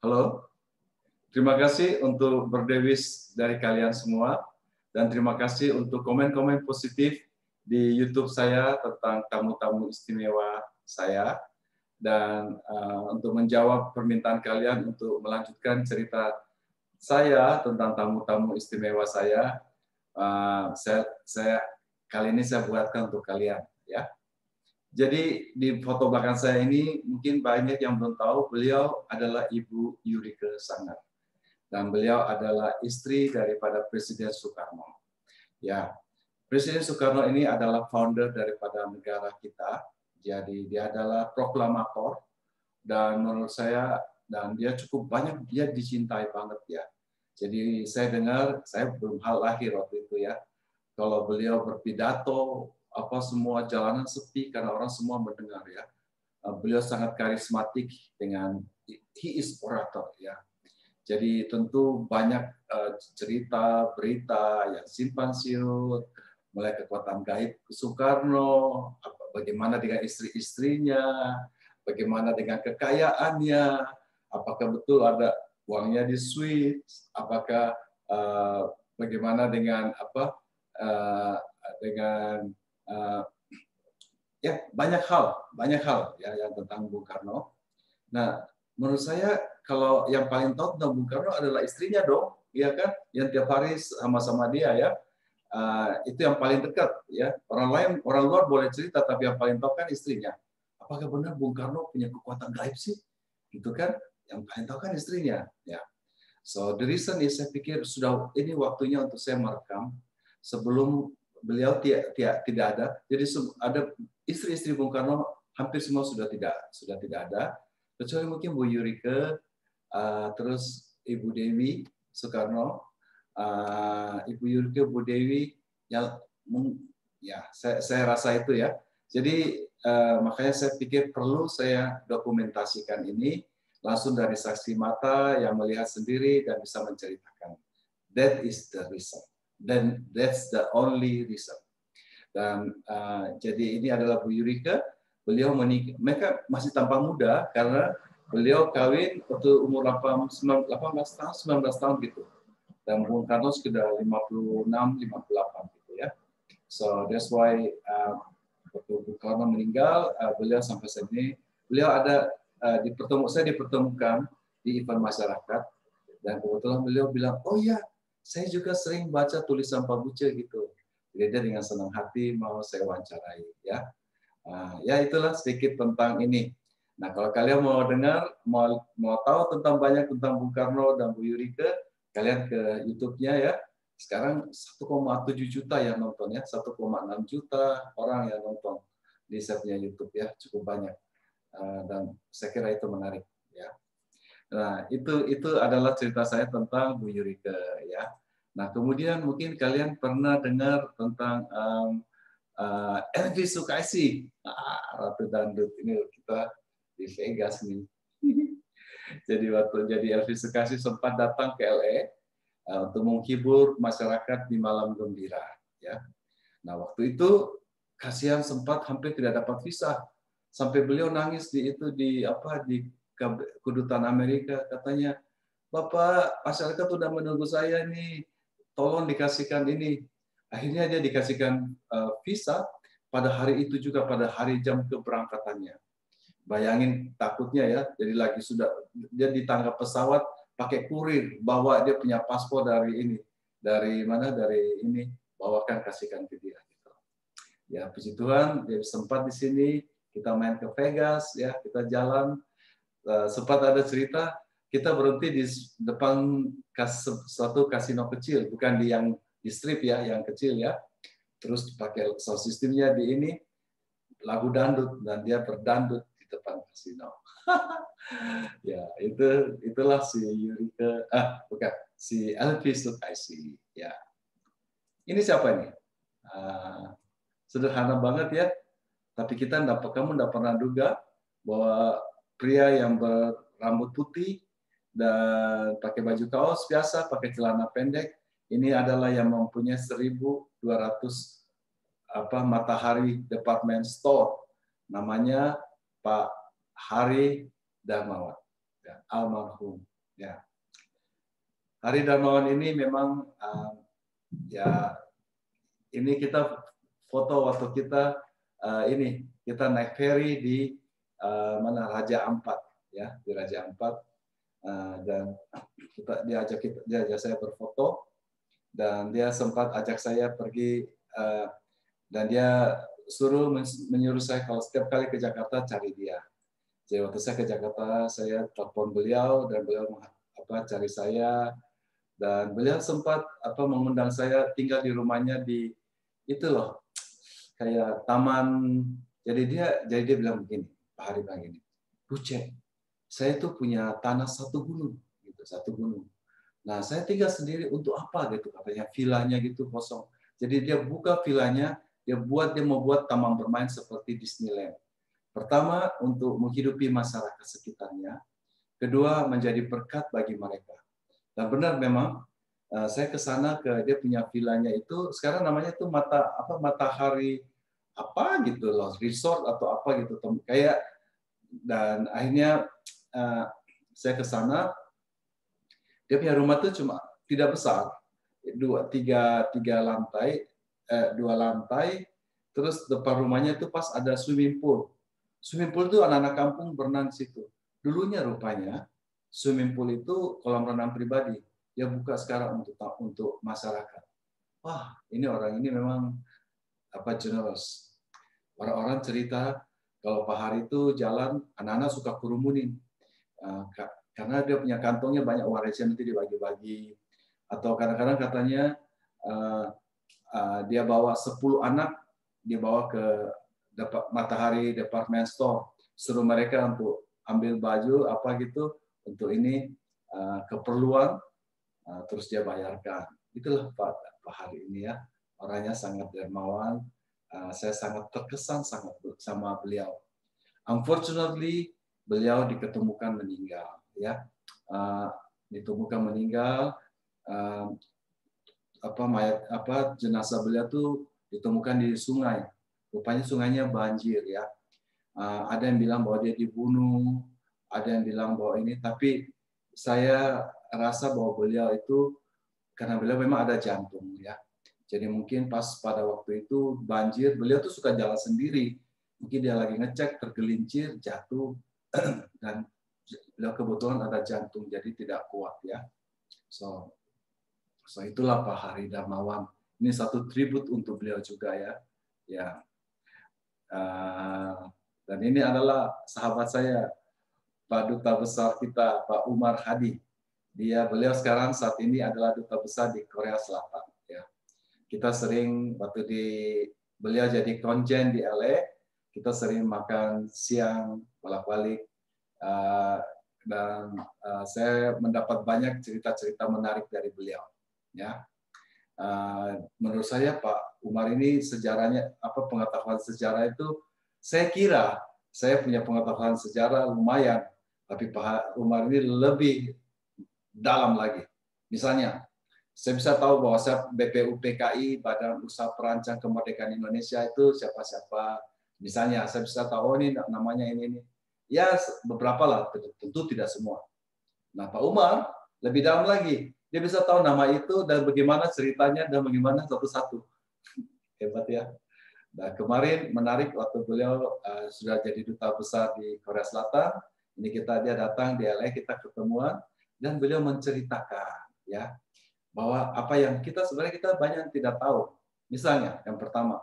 Halo, terima kasih untuk berdewis dari kalian semua, dan terima kasih untuk komen-komen positif di YouTube saya tentang tamu-tamu istimewa saya, dan untuk menjawab permintaan kalian untuk melanjutkan cerita saya tentang tamu-tamu istimewa saya. Saya kali ini saya buatkan untuk kalian, ya. Jadi di foto belakang saya ini mungkin banyak yang belum tahu, beliau adalah Ibu Yurike Sanger, dan beliau adalah istri daripada Presiden Soekarno. Ya, Presiden Soekarno ini adalah founder daripada negara kita. Jadi dia adalah proklamator, dan menurut saya, dan dia cukup banyak, dia dicintai banget ya. Jadi saya dengar, saya belum lahir waktu itu ya, kalau beliau berpidato, apa semua jalanan sepi karena orang semua mendengar ya. Beliau sangat karismatik dengan he is orator ya. Jadi tentu banyak cerita, berita yang simpang siur, mulai kekuatan gaib Soekarno, bagaimana dengan istri-istrinya, bagaimana dengan kekayaannya, apakah betul ada uangnya di Swiss, apakah bagaimana dengan dengan ya banyak hal ya yang tentang Bung Karno. Nah, menurut saya kalau yang paling tahu tentang Bung Karno adalah istrinya dong, ya kan, yang tiap hari sama-sama dia ya. Itu yang paling dekat ya. Orang lain, orang luar boleh cerita, tapi yang paling tahu kan istrinya. Apakah benar Bung Karno punya kekuatan gaib sih? Gitu kan? Yang paling tahu kan istrinya. Ya. So the reason is saya pikir sudah ini waktunya untuk saya merekam sebelum beliau tidak ada. Jadi ada istri-istri Bung Karno hampir semua sudah tidak ada. Kecuali mungkin Bu Yurike, terus Ibu Dewi Soekarno, Ibu Yurike, Bu Dewi, ya saya rasa itu ya. Jadi makanya saya pikir perlu saya dokumentasikan ini langsung dari saksi mata yang melihat sendiri dan bisa menceritakan. That is the reason. Dan that's the only reason. Dan jadi ini adalah Bu Yurike. Beliau menikah, mereka masih tampak muda karena beliau kawin waktu umur 18 tahun, 19 tahun gitu. Dan Bung Karno sudah 56, 58 gitu ya. So that's why waktu Bung Karno meninggal, beliau sampai saat ini, beliau ada saya dipertemukan di event masyarakat, dan kebetulan beliau bilang, oh ya, saya juga sering baca tulisan Pak Buce gitu. Jadi dia dengan senang hati mau saya wawancarai ya. Ya itulah sedikit tentang ini. Nah kalau kalian mau dengar, mau tahu banyak tentang Bung Karno dan Bu Yurike, kalian ke YouTube-nya ya. Sekarang 1,7 juta yang nonton ya, 1,6 juta orang yang nonton di setnya YouTube ya, cukup banyak. Dan saya kira itu menarik ya. Nah itu adalah cerita saya tentang Bu Yurike ya. Nah kemudian mungkin kalian pernah dengar tentang Elvi Sukaisi, Ratu Dangdut ini kita di Vegas nih. Jadi waktu jadi Elvi Sukaisi sempat datang ke LA untuk menghibur masyarakat di malam gembira ya. Nah waktu itu kasihan sempat hampir tidak dapat visa. Sampai beliau nangis di kedutaan Amerika, katanya, Bapak, masyarakat sudah menunggu saya nih, tolong dikasihkan ini. Akhirnya dia dikasihkan visa pada hari itu juga, pada hari jam keberangkatannya. Bayangin takutnya ya, jadi lagi sudah dia ditangkap pesawat pakai kurir, bawa dia punya paspor dari ini, bawakan kasihkan ke dia. Gitu. Ya puji Tuhan, dia sempat di sini. Kita main ke Vegas, ya kita jalan. Sempat ada cerita, kita berhenti di depan suatu kasino kecil, bukan di strip ya, yang kecil ya. Terus pakai sound systemnya di ini, lagu dangdut, dan dia berdangdut di depan kasino. Ya itulah si Yurike, si Elvi Sukaisi. Ya, ini siapa ini? Sederhana banget ya. Tapi kamu tidak pernah duga bahwa pria yang berambut putih dan pakai baju kaos biasa, pakai celana pendek, ini adalah yang mempunyai 1.200 Matahari Department Store. Namanya Pak Hari Darmawan, almarhum Ya, Hari Darmawan ini memang ya ini kita foto waktu kita ini kita naik ferry di mana Raja Ampat ya, di Raja Ampat. Dan dia ajak saya berfoto, dan dia sempat ajak saya pergi, dan dia menyuruh saya kalau setiap kali ke Jakarta cari dia. Jadi waktu saya ke Jakarta, saya telepon beliau dan beliau cari saya, dan beliau sempat mengundang saya tinggal di rumahnya di itu loh, kayak taman. Jadi dia bilang begini, Pak Hari bilang gini, Buce, saya tuh punya tanah satu gunung, gitu, satu gunung. Nah, saya tinggal sendiri untuk apa gitu, katanya, vilanya gitu kosong. Jadi dia buka vilanya, dia mau buat taman bermain seperti Disneyland. Pertama, untuk menghidupi masyarakat sekitarnya. Kedua, menjadi berkat bagi mereka. Dan benar memang, saya ke sana ke dia punya vilanya itu, sekarang namanya itu Matahari apa gitu loh, resort atau apa gitu, kayak. Dan akhirnya saya ke sana, dia punya rumah tuh cuma tidak besar, tiga lantai, dua lantai, terus depan rumahnya itu pas ada swimming pool. Swimming pool itu anak-anak kampung berenang di situ. Dulunya rupanya swimming pool itu kolam renang pribadi. Dia buka sekarang untuk masyarakat. Wah, ini orang ini memang generous. Orang-orang cerita kalau Pak Hari itu jalan, anak-anak suka kerumunin. Karena dia punya kantongnya banyak uang receh, nanti dibagi-bagi. Atau kadang-kadang katanya dia bawa 10 anak, dia bawa ke Matahari Department Store, suruh mereka untuk ambil baju apa gitu untuk ini keperluan, terus dia bayarkan. Itulah Pak Hari ini ya, orangnya sangat dermawan. Saya sangat terkesan sama beliau. Unfortunately, beliau diketemukan meninggal, ya, ditemukan meninggal. Jenazah beliau tuh ditemukan di sungai. Rupanya sungainya banjir, ya. Ada yang bilang bahwa dia dibunuh, ada yang bilang bahwa ini, tapi saya rasa bahwa beliau itu karena beliau memang ada jantung, ya. Jadi mungkin pas pada waktu itu banjir, beliau tuh suka jalan sendiri. Mungkin dia lagi ngecek, tergelincir, jatuh, dan beliau kebetulan ada jantung, jadi tidak kuat, ya. So itulah Pak Hari Darmawan. Ini satu tribut untuk beliau juga, ya. Ya. Dan ini adalah sahabat saya, Pak Duta Besar kita, Pak Umar Hadi. Beliau sekarang saat ini adalah Duta Besar di Korea Selatan. Ya. Kita sering beliau jadi konjen di LA, kita sering makan siang bolak-balik, dan saya mendapat banyak cerita-cerita menarik dari beliau. Ya, menurut saya Pak Umar ini sejarahnya pengetahuan sejarah itu, saya kira saya punya pengetahuan sejarah lumayan, tapi Pak Umar ini lebih dalam lagi. Misalnya, saya bisa tahu bahwa BPUPKI, Badan Usaha Perancang Kemerdekaan Indonesia itu siapa-siapa. Misalnya, saya bisa tahu ini namanya ini. Ya, beberapa lah, tentu tidak semua. Nah, Pak Umar lebih dalam lagi. Dia bisa tahu nama itu dan bagaimana ceritanya dan bagaimana satu-satu. Hebat ya. Nah, kemarin menarik waktu beliau sudah jadi duta besar di Korea Selatan. Ini dia datang di LA, kita ketemuan dan beliau menceritakan, ya, bahwa apa yang sebenarnya kita banyak tidak tahu. Misalnya, yang pertama,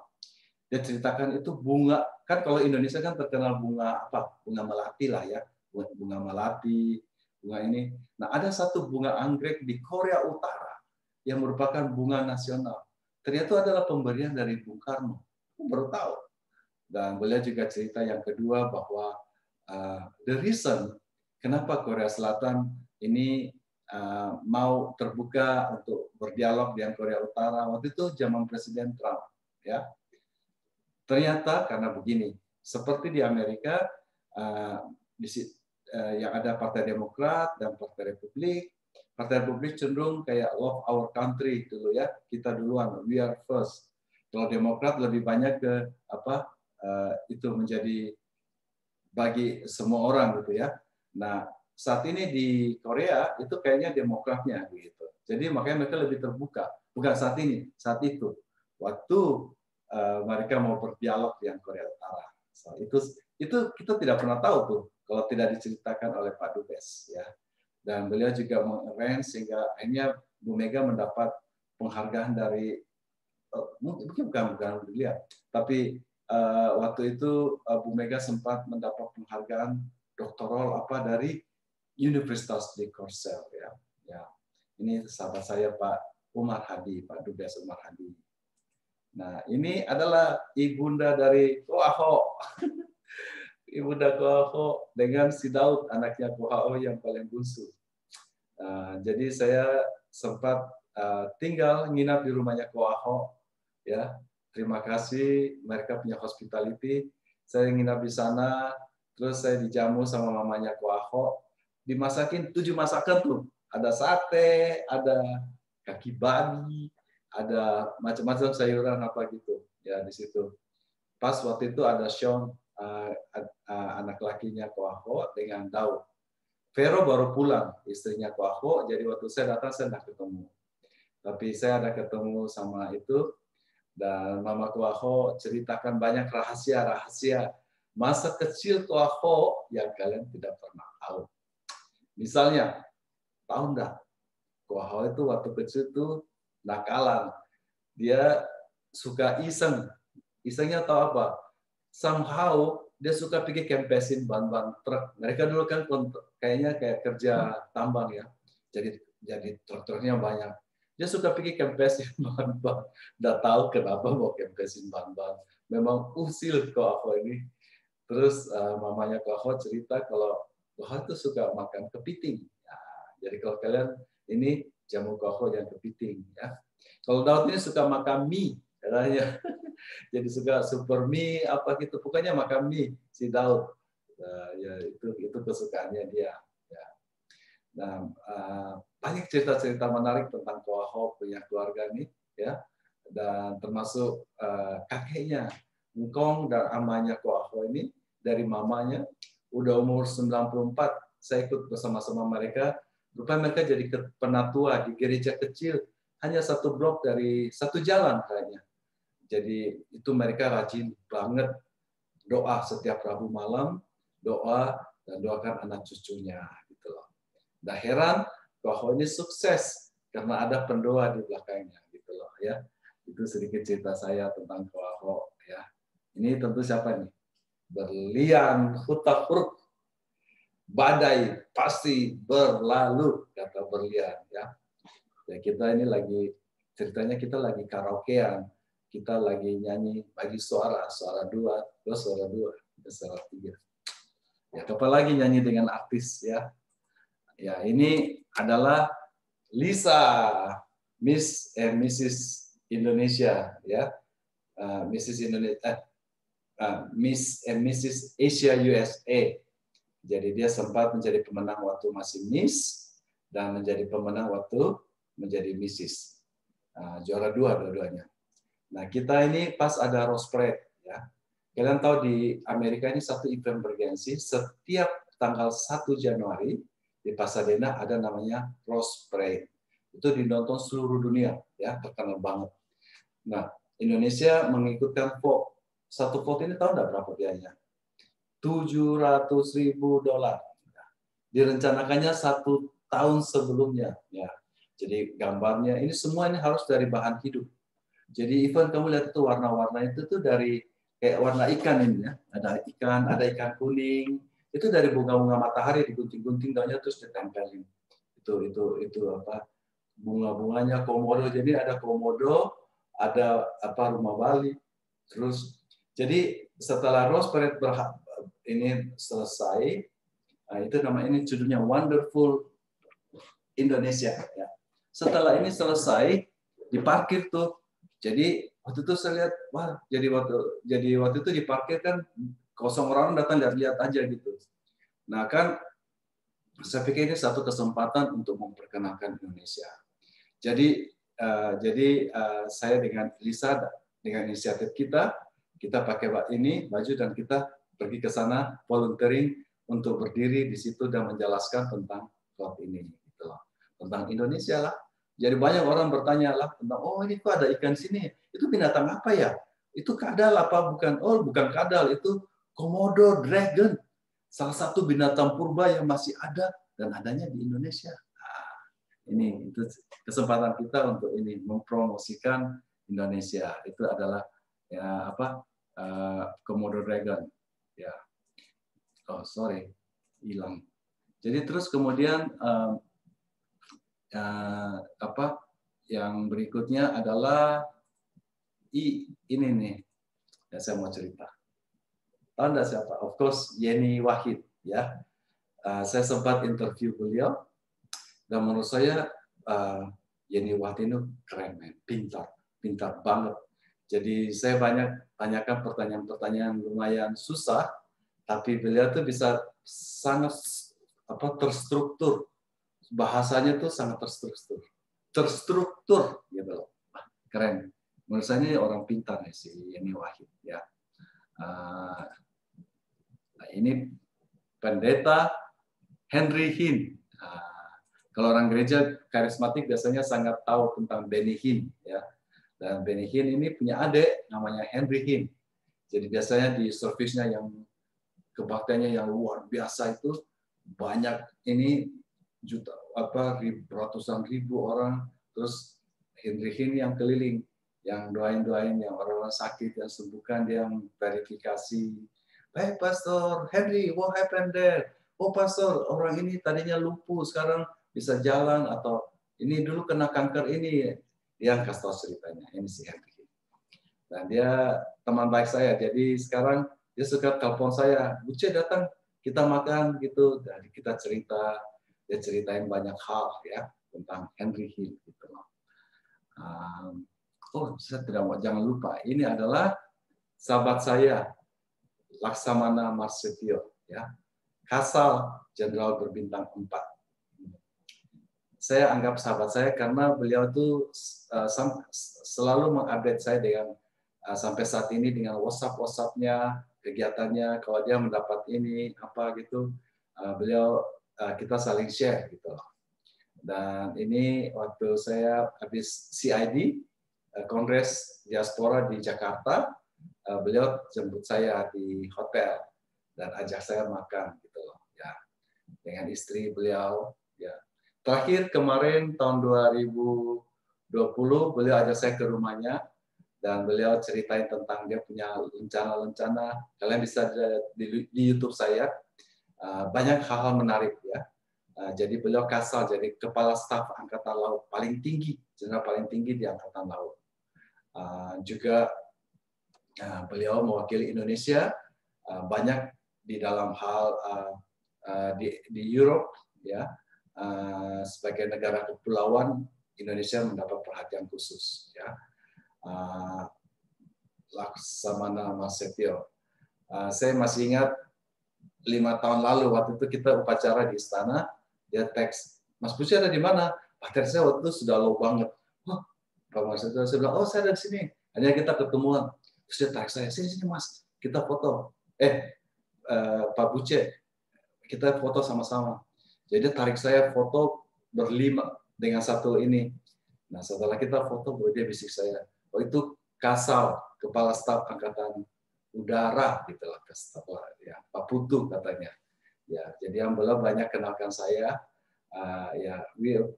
dia ceritakan itu bunga, kan kalau Indonesia kan terkenal bunga bunga melati lah, ya, bunga melati, bunga ini. Nah, ada satu bunga anggrek di Korea Utara yang merupakan bunga nasional. Ternyata adalah pemberian dari Bung Karno. Aku baru tahu. Dan beliau juga cerita yang kedua bahwa the reason kenapa Korea Selatan ini mau terbuka untuk berdialog dengan Korea Utara waktu itu zaman Presiden Trump, ya. Ternyata karena begini, seperti di Amerika yang ada Partai Demokrat dan Partai Republik. Partai Republik cenderung kayak love our country dulu, ya, kita duluan, we are first. Kalau Demokrat lebih banyak ke itu menjadi bagi semua orang gitu, ya. Nah, saat ini di Korea itu kayaknya demokratnya gitu. Jadi makanya mereka lebih terbuka. Bukan saat ini, saat itu. Waktu mereka mau berdialog yang Korea Utara. So, itu kita tidak pernah tahu tuh kalau tidak diceritakan oleh Pak Dubes ya. Dan beliau juga mengarrange sehingga akhirnya Bu Mega mendapat penghargaan dari mungkin bukan beliau, tapi waktu itu Bu Mega sempat mendapat penghargaan doktoral apa dari Universitas di Korsel ya. Ya. Ini sahabat saya Pak Umar Hadi, Pak Dubes Umar Hadi. Nah, ini adalah ibunda dari Ko Ahok. Ibunda Ko Ahok dengan si Daud, anaknya Ko Ahok yang paling bungsu. Jadi saya sempat tinggal nginap di rumahnya Ko Ahok. Ya, terima kasih mereka punya hospitality. Saya nginap di sana, terus saya dijamu sama mamanya Ko Ahok. Dimasakin 7 masakan tuh. Ada sate, ada kaki babi, ada macam-macam sayuran apa gitu ya di situ. Pas waktu itu ada Sean anak lakinya Ko Ahok dengan Daud. Vero baru pulang, istrinya Ko Ahok, jadi waktu saya datang saya tidak ketemu. Tapi saya ada ketemu sama itu dan Mama Ko Ahok ceritakan banyak rahasia-rahasia masa kecil Ko Ahok yang kalian tidak pernah tahu. Misalnya, tahu enggak? Ko Ahok itu waktu kecil tuh nakalan. Dia suka iseng. Isengnya tahu apa? Somehow dia suka pergi kempesin ban-ban truk. Mereka dulu kan kayaknya kayak kerja tambang ya. Jadi truk-truknya banyak. Dia suka pergi kempesin ban-ban. Nggak tahu kenapa mau kempesin ban-ban. Memang usil Ko Ahok ini. Terus mamanya Ko Ahok cerita kalau Ko Ahok itu suka makan kepiting. Jadi kalau kalian ini jamu Ko Ahok yang kepiting ya. Kalau Daud ini suka makan mie katanya. Jadi suka super mie apa gitu. Pokoknya makan mie si Daud. Ya itu kesukaannya dia. Ya. Nah, banyak cerita-cerita menarik tentang Ko Ahok punya keluarga ini ya. Dan termasuk kakeknya Ngkong dan amanya Ko Ahok ini dari mamanya udah umur 94. Saya ikut bersama-sama mereka. Rupanya mereka jadi penatua di gereja kecil, hanya satu blok dari satu jalan kayaknya. Jadi itu mereka rajin banget doa setiap Rabu malam, doa dan doakan anak cucunya gitu loh. Nah heran Ko Ahok ini sukses karena ada pendoa di belakangnya gitu loh ya. Itu sedikit cerita saya tentang Ko Ahok ya. Ini tentu siapa nih? Berlian hutafuruk. Badai pasti berlalu, kata Berlian ya. Ya kita ini lagi ceritanya kita lagi karaokean, kita lagi nyanyi bagi suara 2, terus suara 2, suara 3. Ya apalagi nyanyi dengan artis ya. Ya ini adalah Lisa, Miss and Mrs. Indonesia ya, Mrs. Indonesia, Miss and Mrs. Asia USA. Jadi dia sempat menjadi pemenang waktu masih Miss dan menjadi pemenang waktu menjadi Mrs. Juara 2 dua-duanya. Nah kita ini pas ada Rose Parade ya. Kalian tahu di Amerika ini satu event bergensi setiap tanggal 1 Januari di Pasadena ada namanya Rose Parade. Itu dinonton seluruh dunia ya, terkenal banget. Nah Indonesia mengikutkan vote. Satu vote ini tahu nggak berapa biayanya? $700.000. Direncanakannya 1 tahun sebelumnya. Ya. Jadi gambarnya ini semua ini harus dari bahan hidup. Jadi event kamu lihat itu warna-warna itu tuh dari kayak warna ikan ini ya. Ada ikan kuning. Itu dari bunga-bunga matahari digunting-gunting daunnya terus ditempelin. Itu apa? Bunga-bunganya komodo. Jadi ada komodo, ada apa rumah Bali. Terus jadi setelah Rose Parade ini selesai, itu nama ini judulnya Wonderful Indonesia. Ya. Setelah ini selesai, diparkir tuh. Jadi waktu itu saya lihat, wah, jadi waktu itu diparkir kan kosong, orang datang lihat aja gitu. Nah kan, saya pikir ini satu kesempatan untuk memperkenalkan Indonesia. Jadi saya dengan Lisa, dengan inisiatif kita pakai ini baju dan kita pergi ke sana volunteering untuk berdiri di situ dan menjelaskan tentang klub ini, gitu loh. Tentang Indonesia lah. Jadi banyak orang bertanya lah tentang, oh ini kok ada ikan sini, itu binatang apa ya? Itu kadal apa bukan? Oh bukan kadal, itu Komodo dragon, salah satu binatang purba yang masih ada dan adanya di Indonesia. Nah, ini itu kesempatan kita untuk ini mempromosikan Indonesia. Itu adalah ya apa Komodo dragon. Ya, oh sorry, hilang. Jadi terus kemudian apa yang berikutnya adalah ini nih yang saya mau cerita. Tahu nggak siapa? Of course Yeni Wahid ya. Saya sempat interview beliau dan menurut saya Yeni Wahid itu keren, man. Pintar banget. Jadi saya banyak tanyakan pertanyaan-pertanyaan lumayan susah, tapi beliau tuh bisa sangat terstruktur. Bahasanya tuh sangat terstruktur gitu loh. Keren. Menurut saya ini orang pintar nih si Yeni Wahid ya. Nah, ini pendeta Henry Hinn. Kalau orang gereja karismatik biasanya sangat tahu tentang Benny Hinn ya. Dan Benny Hinn ini punya adik namanya Henry Hinn. Jadi biasanya di servisnya yang kebaktiannya yang luar biasa itu banyak ini ratusan ribu orang, terus Henry Hinn yang keliling, yang doain yang orang-orang sakit yang sembuhkan, dia yang verifikasi. Hey Pastor Henry, what happened there? Oh Pastor, orang ini tadinya lumpuh, sekarang bisa jalan, atau ini dulu kena kanker ini. Dia kasih tahu ceritanya. Ini si Henry. Dan dia teman baik saya, jadi sekarang dia suka telepon saya, Buce datang, kita makan gitu, dan kita cerita. Dia ceritain banyak hal ya tentang Henry Hinn gitu loh. Saya jangan lupa, ini adalah sahabat saya Laksamana Marsetio ya, Kasal Jenderal Berbintang 4. Saya anggap sahabat saya karena beliau tuh selalu mengupdate saya dengan sampai saat ini dengan WhatsApp-nya, kegiatannya, kalau dia mendapat ini apa gitu, beliau kita saling share gitu loh. Dan ini waktu saya habis CID, Kongres Diaspora di Jakarta, beliau jemput saya di hotel dan ajak saya makan gitu loh. Ya, dengan istri beliau. Ya. Terakhir kemarin tahun 2020 beliau ajak saya ke rumahnya dan beliau ceritain tentang dia punya rencana-rencana. Kalian bisa di YouTube saya. Banyak hal-hal menarik ya. Jadi beliau Kasal, jadi kepala staf Angkatan Laut paling tinggi, jenderal paling tinggi di Angkatan Laut. Juga beliau mewakili Indonesia banyak di dalam hal di Europe ya, sebagai negara kepulauan Indonesia mendapat perhatian khusus ya. Laksamana Marsetio. Saya masih ingat 5 tahun lalu waktu itu kita upacara di istana, dia teks, Mas Buci ada di mana? Baterai saya waktu itu sudah low banget. Pak Marsetio saya bilang, oh saya ada di sini. Hanya kita ketemuan. Terus dia teks saya, sini Mas, kita foto. Pak Buci, kita foto sama-sama. Jadi dia tarik saya foto berlima dengan satu ini. Nah setelah kita foto, dia bisik saya, oh itu Kasal, Kepala Staf Angkatan Udara gitu lah, ya, Pak Putu katanya. Ya, jadi yang beliau banyak kenalkan saya. Ya,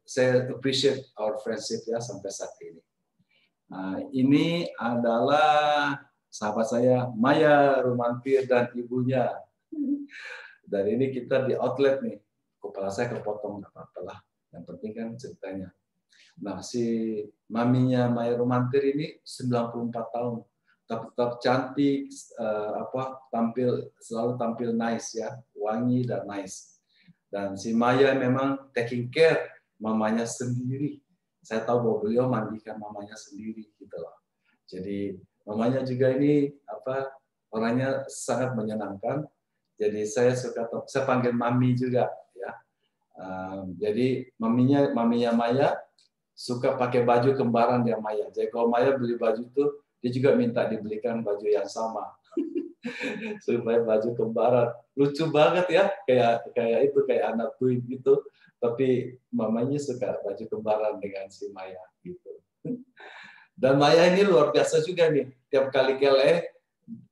saya appreciate our friendship ya sampai saat ini. Ini adalah sahabat saya Maya Rumantir dan ibunya. Dan ini kita di outlet nih. Kepala saya kepotong, nggak apa-apa lah. Yang penting kan ceritanya. Nah, si maminya Maya Rumantir ini 94 tahun. Tetap cantik, selalu tampil nice ya, wangi dan nice. Dan si Maya memang taking care mamanya sendiri. Saya tahu bahwa beliau mandikan mamanya sendiri gitu loh. Jadi mamanya juga ini orangnya sangat menyenangkan. Jadi saya panggil mami juga ya. Jadi maminya Maya suka pakai baju kembaran dia Maya. Jadi kalau Maya beli baju itu dia juga minta dibelikan baju yang sama. supaya baju kembaran. Lucu banget ya, kayak anak twin gitu. Tapi mamanya suka baju kembaran dengan si Maya gitu. Dan Maya ini luar biasa juga nih. Tiap kali ke LA,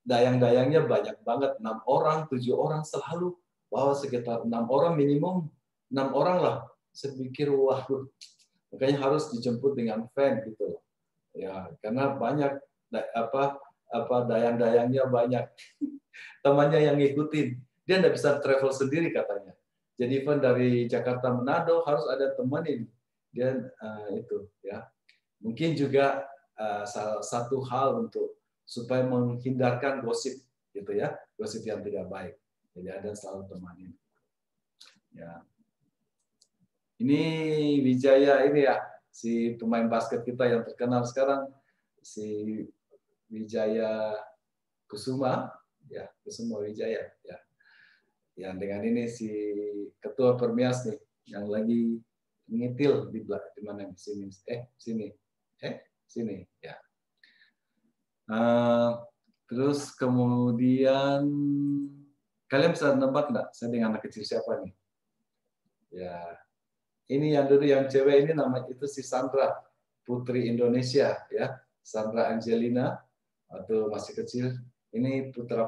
dayang-dayangnya banyak banget. 6 orang, 7 orang selalu. Wow, sekitar 6 orang minimum. 6 orang lah. Saya pikir, wah, makanya harus dijemput dengan van gitu loh. Ya, karena banyak dayang-dayangnya banyak. Temannya yang ngikutin. Dia nggak bisa travel sendiri katanya. Jadi even dari Jakarta Manado harus ada teman ini. Dia itu ya. Mungkin juga salah satu hal untuk supaya menghindarkan gosip gitu ya, gosip yang tidak baik. Jadi ada selalu temanin. Ya. Ini Wijaya ini ya, si pemain basket kita yang terkenal sekarang, si Wijaya Kusuma, ya Kusuma Wijaya, ya. Yang dengan ini si ketua Permias nih, yang lagi ngitil di mana di sini, sini, ya. Terus kemudian kalian bisa nebak nggak saya dengan anak kecil siapa nih? Ya, ini yang dulu yang cewek ini nama itu si Sandra, putri Indonesia ya, Sandra Angelina atau masih kecil. Ini putra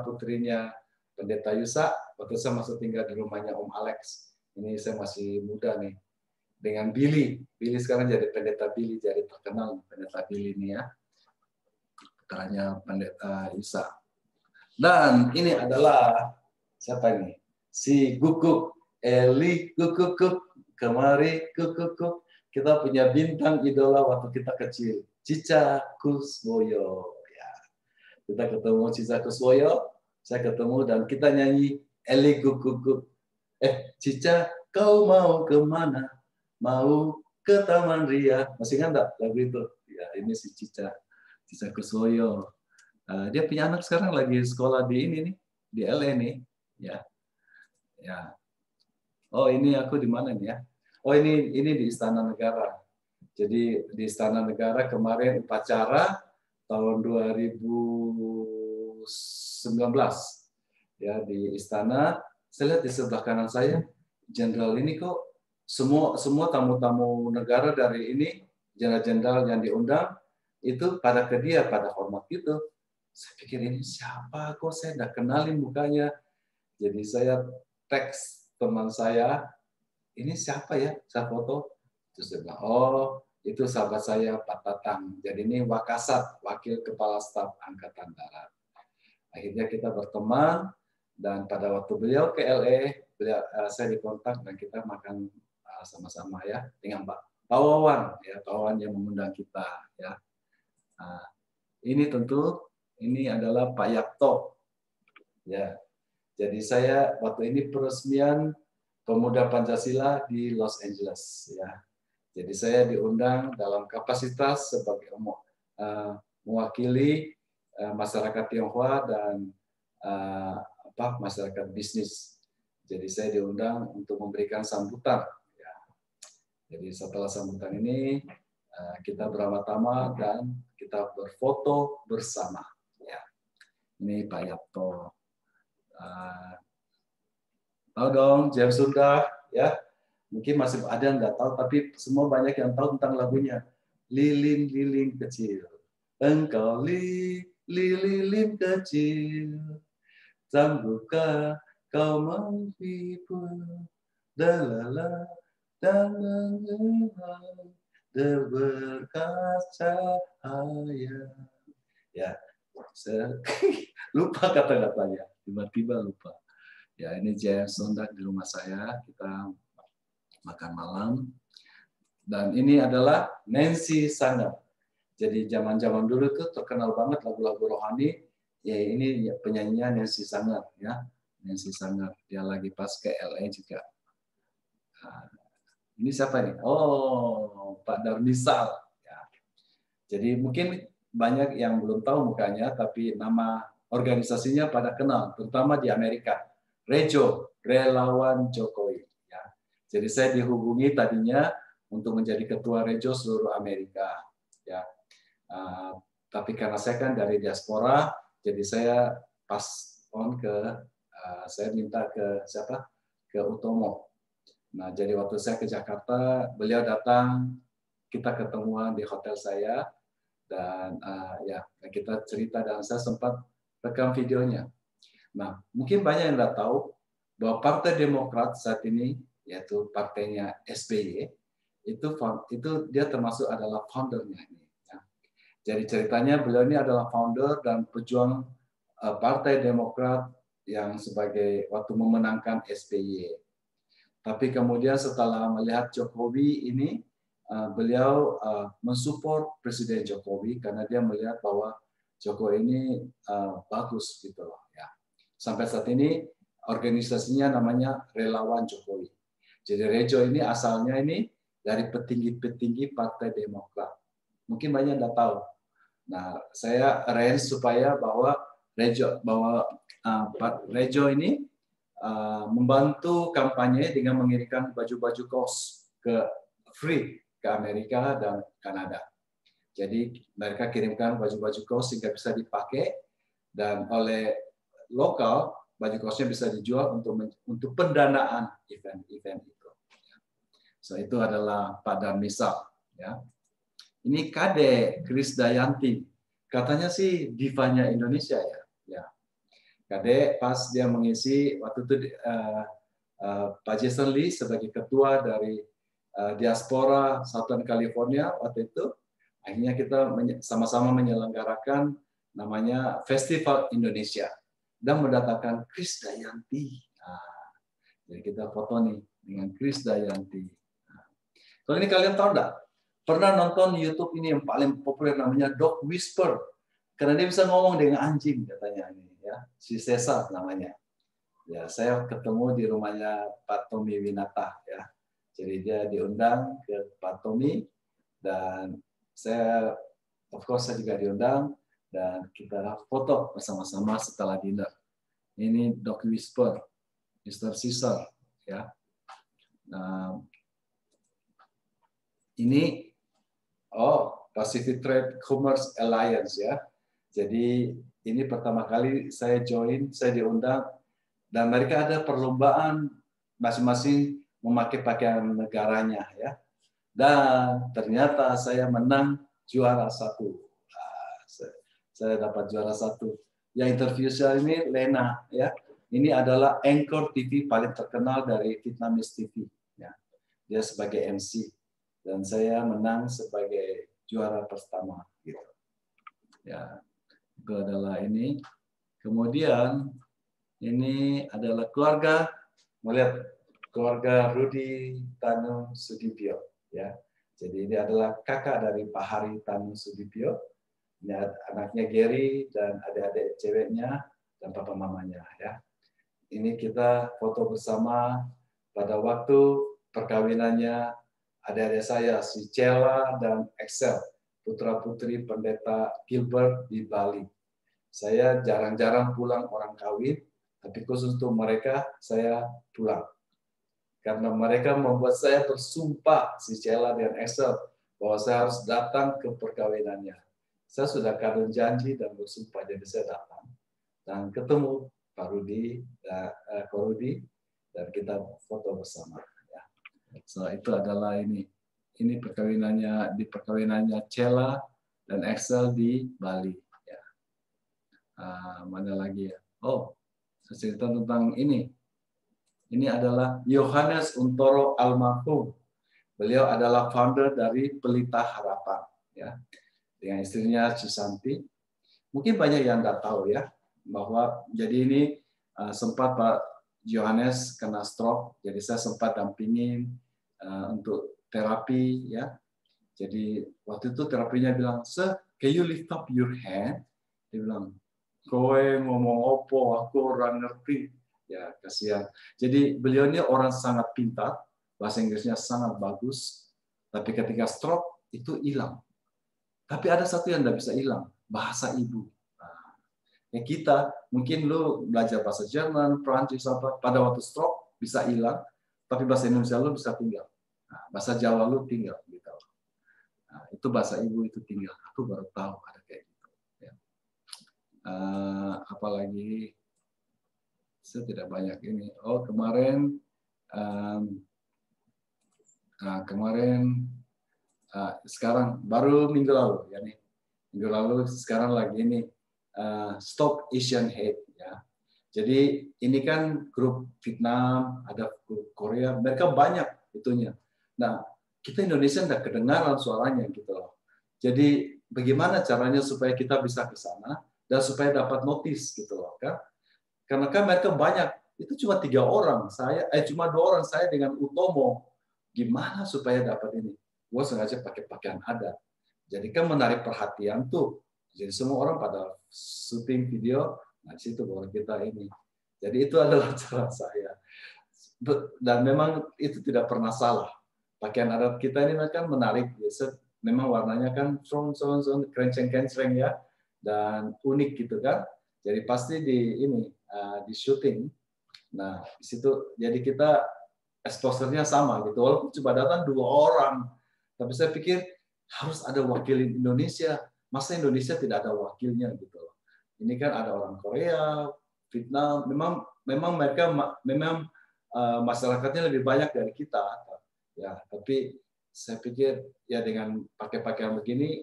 putrinya Pendeta Yusa. Waktu saya masih tinggal di rumahnya Om Alex. Ini saya masih muda nih. Dengan Billy sekarang jadi Pendeta Billy, jadi terkenal Pendeta Billy ini ya. Putranya Pendeta Yusa. Dan ini adalah siapa ini? Si Guguk. Eli Guguk. Kemari Guguk. Kita punya bintang idola waktu kita kecil. Cica Kuswoyo. Ya. Kita ketemu Cica Kuswoyo. Saya ketemu dan kita nyanyi Eli Guguk. Cica, kau mau kemana? Mau ke Taman Ria. Masih ingat enggak lagu itu? Ya, ini si Cica Kuswoyo. Dia punya anak sekarang lagi sekolah di ini nih, di LA nih, ya. Ya. Oh, ini aku di mana nih ya? Oh, ini di Istana Negara. Jadi di Istana Negara kemarin upacara tahun 2019 ya di Istana. Saya lihat di sebelah kanan saya, jenderal ini kok semua tamu-tamu negara dari ini, jenderal-jenderal yang diundang itu pada ke dia, pada hormat gitu. Saya pikir ini siapa, kok saya nggak kenalin mukanya. Jadi saya teks teman saya, ini siapa ya, saya foto. Terus dia bilang, oh itu sahabat saya Pak Tatang. Jadi ini Wakasat, Wakil Kepala Staf Angkatan Darat. Akhirnya kita berteman, dan pada waktu beliau ke LA, saya dikontak dan kita makan sama-sama ya dengan Pak Wawan, ya Pak Wawan yang mengundang kita. Ya. Ini tentu ini adalah Pak Yapto. Ya. Jadi saya waktu ini peresmian Pemuda Pancasila di Los Angeles ya. Jadi saya diundang dalam kapasitas sebagai mewakili masyarakat Tionghoa dan masyarakat bisnis. Jadi saya diundang untuk memberikan sambutan. Ya. Jadi setelah sambutan ini kita beramah-tamah dan kita berfoto bersama. Ya. Ini Pak Yapto. Tahu dong, James Sunda, ya. Mungkin masih ada yang nggak tahu, tapi semua banyak yang tahu tentang lagunya. Lilin-lilin kecil, engkau lilin kecil, sanggupkah kau menghibur, dalala dan mengenal berkas cahaya. Ya, saya lupa kata-katanya, tiba-tiba lupa. Ya, ini James Sondak di rumah saya, kita makan malam. Dan ini adalah Nancy Sanger. Jadi zaman-zaman dulu itu terkenal banget lagu-lagu rohani. Ya, ini penyanyinya Nancy Sanger, ya. Nancy Sanger, dia lagi pas ke LA juga. Ini siapa nih? Oh, Pak Darmisal. Ya. Jadi mungkin banyak yang belum tahu mukanya, tapi nama organisasinya pada kenal, terutama di Amerika. Rejo, Relawan Jokowi. Ya. Jadi saya dihubungi tadinya untuk menjadi ketua Rejo seluruh Amerika. Ya. Tapi karena saya kan dari diaspora, Jadi saya pas saya minta ke siapa? Ke Utomo. Nah, jadi waktu saya ke Jakarta, beliau datang, kita ketemuan di hotel saya, dan ya kita cerita dan saya sempat rekam videonya. Nah, mungkin banyak yang tidak tahu bahwa Partai Demokrat saat ini, yaitu partainya SBY, itu dia termasuk adalah foundernya ini. Ya. Jadi ceritanya beliau ini adalah founder dan pejuang Partai Demokrat yang sebagai waktu memenangkan SBY. Tapi kemudian setelah melihat Jokowi ini, beliau mensupport Presiden Jokowi karena dia melihat bahwa Jokowi ini bagus gitu loh. Ya. Sampai saat ini organisasinya namanya Relawan Jokowi. Jadi Rejo ini asalnya ini dari petinggi-petinggi Partai Demokrat. Mungkin banyak yang tidak tahu. Nah, saya arrange supaya bahwa Rejo ini membantu kampanye dengan mengirimkan baju-baju kaos free ke Amerika dan Kanada. Jadi mereka kirimkan baju-baju kaos sehingga bisa dipakai dan oleh lokal baju kaosnya bisa dijual untuk pendanaan event-event itu. So itu adalah Pak Darmisal. Ya. Ini Kade Krisdayanti. Katanya sih divanya Indonesia ya. Ya. Kade pas dia mengisi waktu itu Pak Jason Lee sebagai ketua dari diaspora Southern California waktu itu, akhirnya kita sama-sama menyelenggarakan namanya Festival Indonesia dan mendatangkan Krisdayanti. Nah, jadi kita foto nih dengan Krisdayanti. Nah, kalau ini kalian tahu enggak? Pernah nonton YouTube ini yang paling populer namanya Dog Whisper? Karena dia bisa ngomong dengan anjing katanya ini ya, si Cesar namanya. Ya, saya ketemu di rumahnya Pak Tommy Winata ya. Jadi dia diundang ke Pak Tommy dan saya of course saya juga diundang dan kita foto bersama-sama setelah dinner. Ini Dog Whisper, Mr. Caesar ya. Nah, ini Pacific Trade Commerce Alliance ya. Jadi ini pertama kali saya diundang dan mereka ada perlombaan masing-masing memakai pakaian negaranya ya. Dan ternyata saya menang juara 1. Saya dapat juara 1. Yang interview saya ini Lena ya. Ini adalah anchor TV paling terkenal dari Vietnamese TV ya. Dia sebagai MC dan saya menang sebagai juara pertama gitu. Ya. Itu adalah ini. Kemudian ini adalah keluarga, melihat keluarga Rudi Tanu Sudibyo ya. Jadi ini adalah kakak dari Pak Hari Tanu Sudibyo. Ini anaknya Gary dan adik-adik ceweknya dan papa mamanya ya. Ini kita foto bersama pada waktu perkawinannya adik-adik saya si Cella dan Excel, putra-putri pendeta Gilbert di Bali. Saya jarang-jarang pulang orang kawin, tapi khusus untuk mereka saya pulang. Karena mereka membuat saya bersumpah, si Cella dan Excel, bahwa saya harus datang ke perkawinannya. Saya sudah kado janji dan bersumpah, jadi saya datang. Dan ketemu Pak Rudi, dan kita foto bersama. Ya. So, itu adalah ini perkawinannya Cella dan Excel di Bali. Mana lagi ya? Oh, saya cerita tentang ini. Ini adalah Yohanes Untoro almarhum. Beliau adalah founder dari Pelita Harapan, ya, dengan istrinya Cisanti. Mungkin banyak yang nggak tahu ya, bahwa jadi ini sempat Pak Yohanes kena stroke, jadi saya sempat dampingin untuk terapi, ya. Jadi waktu itu terapinya bilang, "Sir, can you lift up your hand?" Dia bilang, "Kowe ngomong opo, aku orang ngerti." Ya, kasihan. Jadi beliau ini orang sangat pintar, bahasa Inggrisnya sangat bagus, tapi ketika stroke itu hilang. Tapi ada satu yang tidak bisa hilang, bahasa ibu. Nah, ya kita, mungkin lu belajar bahasa Jerman, Prancis, apa, pada waktu stroke bisa hilang, tapi bahasa Indonesia lu bisa tinggal. Nah, bahasa Jawa lu tinggal. Gitu. Nah, itu bahasa ibu itu tinggal. Aku baru tahu ada kayak gitu. Ya. Apalagi saya tidak banyak ini. Oh, kemarin sekarang baru minggu lalu ya nih. Minggu lalu sekarang lagi ini Stop Asian Hate ya. Jadi ini kan grup Vietnam, ada grup Korea, mereka banyak itunya. Nah, kita Indonesia tidak kedengaran suaranya gitu loh. Jadi bagaimana caranya supaya kita bisa ke sana dan supaya dapat notice gitu loh kan? Karena kan mereka banyak, itu cuma 3 orang, cuma 2 orang saya dengan Utomo. Gimana supaya dapat ini? Gue sengaja pakai pakaian adat. Jadi kan menarik perhatian tuh. Jadi semua orang pada syuting video, nah di situ baru kita ini. Jadi itu adalah cara saya. Dan memang itu tidak pernah salah. Pakaian adat kita ini kan menarik. Memang warnanya kan kerenceng-kerenceng ya, dan unik gitu kan. Jadi pasti di syuting. Nah di situ jadi kita exposure-nya sama gitu. Walaupun cuma datang 2 orang, tapi saya pikir harus ada wakil Indonesia. Masa Indonesia tidak ada wakilnya gitu. Ini kan ada orang Korea, Vietnam. Memang mereka masyarakatnya lebih banyak dari kita. Ya, tapi saya pikir ya dengan pakai pakaian begini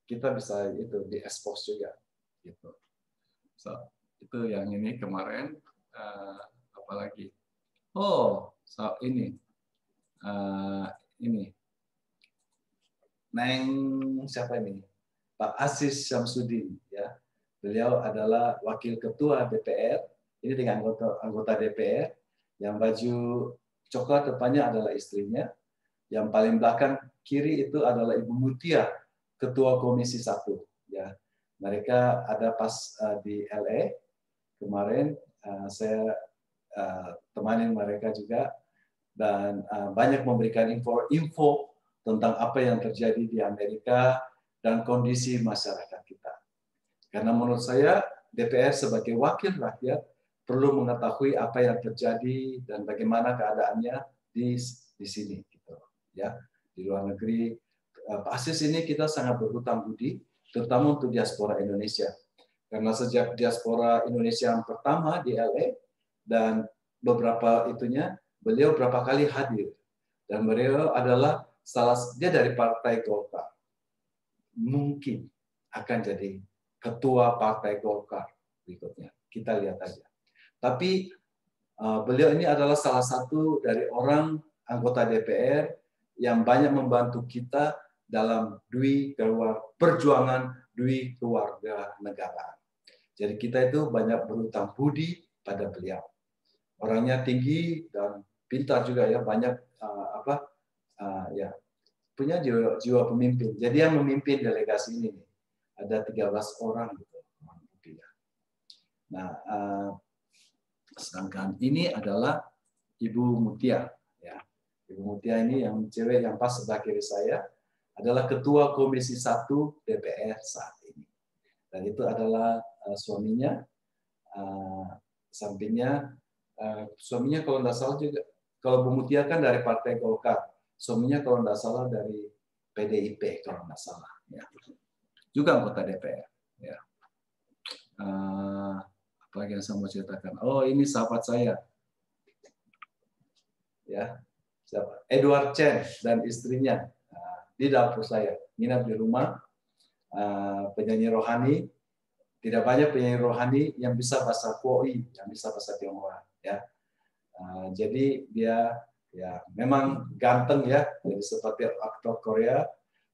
kita bisa itu di-expose juga gitu. So, itu yang ini kemarin apalagi. Oh, ini Neng siapa ini? Pak Aziz Syamsuddin ya. Beliau adalah wakil ketua DPR. Ini dengan anggota DPR yang baju coklat depannya adalah istrinya. Yang paling belakang kiri itu adalah Ibu Mutia, ketua Komisi 1 ya. Mereka ada pas di LA kemarin, saya temani mereka juga dan banyak memberikan info tentang apa yang terjadi di Amerika dan kondisi masyarakat kita. Karena menurut saya DPR sebagai wakil rakyat perlu mengetahui apa yang terjadi dan bagaimana keadaannya di sini gitu ya, di luar negeri. Pak Aziz ini kita sangat berhutang budi, terutama untuk diaspora Indonesia. Karena sejak diaspora Indonesia yang pertama di LA dan beberapa beliau berapa kali hadir, dan beliau adalah dia dari Partai Golkar, mungkin akan jadi ketua Partai Golkar berikutnya. Kita lihat aja. Tapi beliau ini adalah salah satu dari orang anggota DPR yang banyak membantu kita dalam perjuangan dui keluarga negaraan. Jadi kita itu banyak berhutang budi pada beliau. Orangnya tinggi dan pintar juga ya, banyak punya jiwa pemimpin. Jadi yang memimpin delegasi ini ada 13 orang gitu. Nah, sedangkan ini adalah Ibu Mutia ya. Ibu Mutia ini yang cewek yang pas sebelah kiri saya adalah ketua Komisi 1 DPR saat ini. Dan itu adalah suaminya, sampingnya suaminya kalau tidak salah juga, kalau Bu Mutia kan dari Partai Golkar, suaminya kalau tidak salah dari PDIP kalau tidak salah, ya. Juga anggota DPR. Ya. Apalagi yang saya mau ceritakan? Oh, ini sahabat saya, ya, Edward Chen dan istrinya di dapur saya, nginap di rumah. Penyanyi rohani, tidak banyak penyanyi rohani yang bisa bahasa Koi, yang bisa bahasa Tionghoa, ya. Jadi dia ya memang ganteng ya, jadi seperti aktor Korea,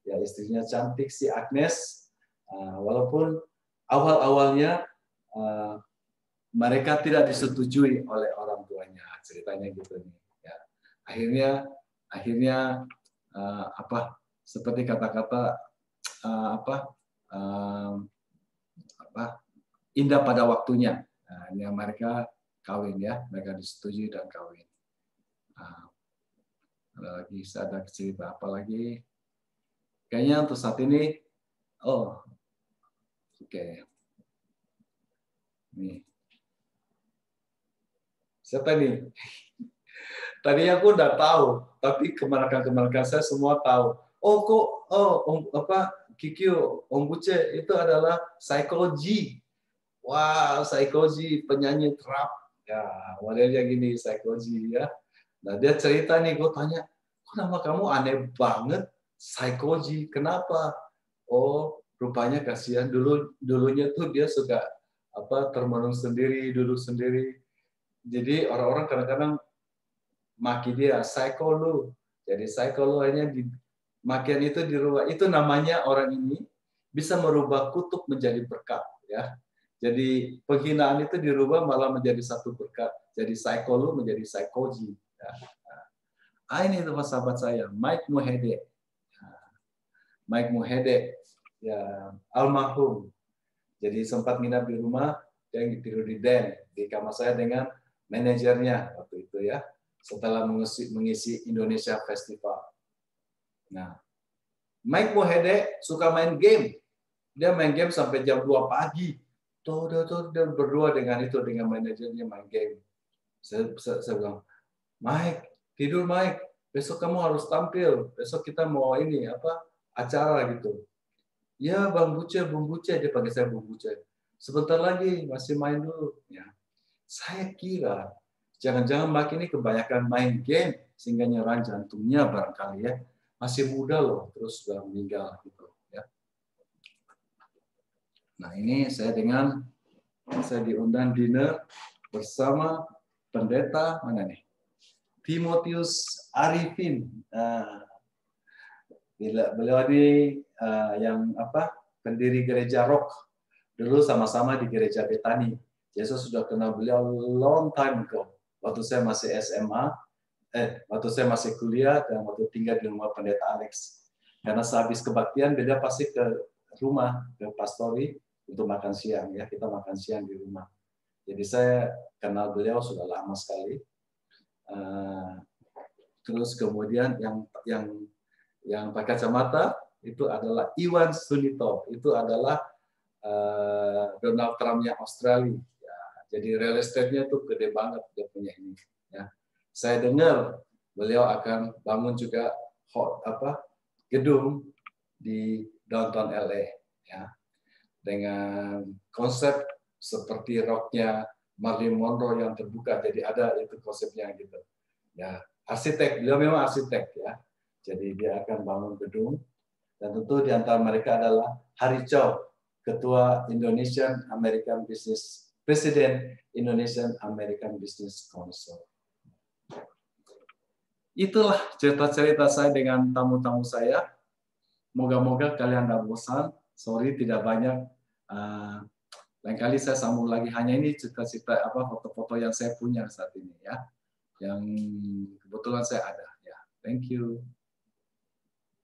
ya istrinya cantik si Agnes, walaupun awal-awalnya mereka tidak disetujui oleh orang tuanya, ceritanya gitu nih. Ya. Akhirnya seperti kata-kata indah pada waktunya. Nah, ini mereka kawin ya, mereka disetujui dan kawin. Ada lagi, ada cerita apa lagi? Kayaknya untuk saat ini, oke. Nih. Siapa nih? Tadinya aku udah tahu, tapi kemerdekaan saya semua tahu. Kikyo, Om Buce itu adalah psikologi. Wah, Saikoji penyanyi trap. Ya, modelnya gini Saikoji ya. Nah, dia cerita nih, gue tanya, kok nama kamu aneh banget, Saikoji, kenapa? Oh, rupanya kasihan dulunya tuh dia suka termenung sendiri, duduk sendiri. Jadi orang-orang kadang-kadang maki dia, psycho lu. Jadi psycho lu hanya di makian itu dirubah. Itu namanya orang ini bisa merubah kutuk menjadi berkat, ya. Jadi penghinaan itu dirubah malah menjadi satu berkat. Jadi psycho lu menjadi psychoji. Ya. Ini teman sahabat saya, Mike Mohede. Mike Mohede, ya almarhum. Jadi sempat nginap di rumah, dia tidur di den, di kamar saya dengan manajernya waktu itu ya. Setelah mengisi Indonesia Festival. Nah, Mike Mohede suka main game. Dia main game sampai jam 2 pagi. Tuh, dia berdua dengan manajernya main game. Saya bilang, Mike, tidur Mike. Besok kamu harus tampil. Besok kita mau ini acara gitu. Ya, Bang Buce, dia panggil saya Bang Buce. Sebentar lagi masih main dulu. Ya. Saya kira jangan-jangan Mike ini kebanyakan main game sehingga nyerang jantungnya barangkali ya. Masih muda loh, terus sudah meninggal gitu ya. Nah, ini saya diundang dinner bersama pendeta mana nih? Timotius Arifin. Beliau ini yang pendiri gereja Rock. Dulu sama-sama di gereja Betani. Yesus sudah kenal beliau long time ago. Waktu saya masih SMA, waktu saya masih kuliah dan waktu tinggal di rumah pendeta Alex. Karena sehabis kebaktian beliau pasti ke rumah ke pastori untuk makan siang ya. Kita makan siang di rumah. Jadi saya kenal beliau sudah lama sekali. Terus kemudian yang pakai kacamata itu adalah Iwan Sunito. Itu adalah Donald Trump-nya Australia. Ya, jadi real estate-nya tuh gede banget dia punya ini. Ya. Saya dengar beliau akan bangun juga gedung di downtown LA. Ya. Dengan konsep seperti rocknya Marilyn Monroe yang terbuka. Jadi ada itu konsepnya gitu. Ya, arsitek, beliau memang arsitek ya. Jadi dia akan bangun gedung dan tentu di antara mereka adalah Hari Chow, Ketua Indonesian American Business, Presiden Indonesian American Business Council. Itulah cerita-cerita saya dengan tamu-tamu saya. Moga-moga kalian tidak bosan. Sorry tidak banyak. Lain kali saya sambung lagi. Hanya ini cerita-cerita foto-foto yang saya punya saat ini ya. Yang kebetulan saya ada. Ya, thank you.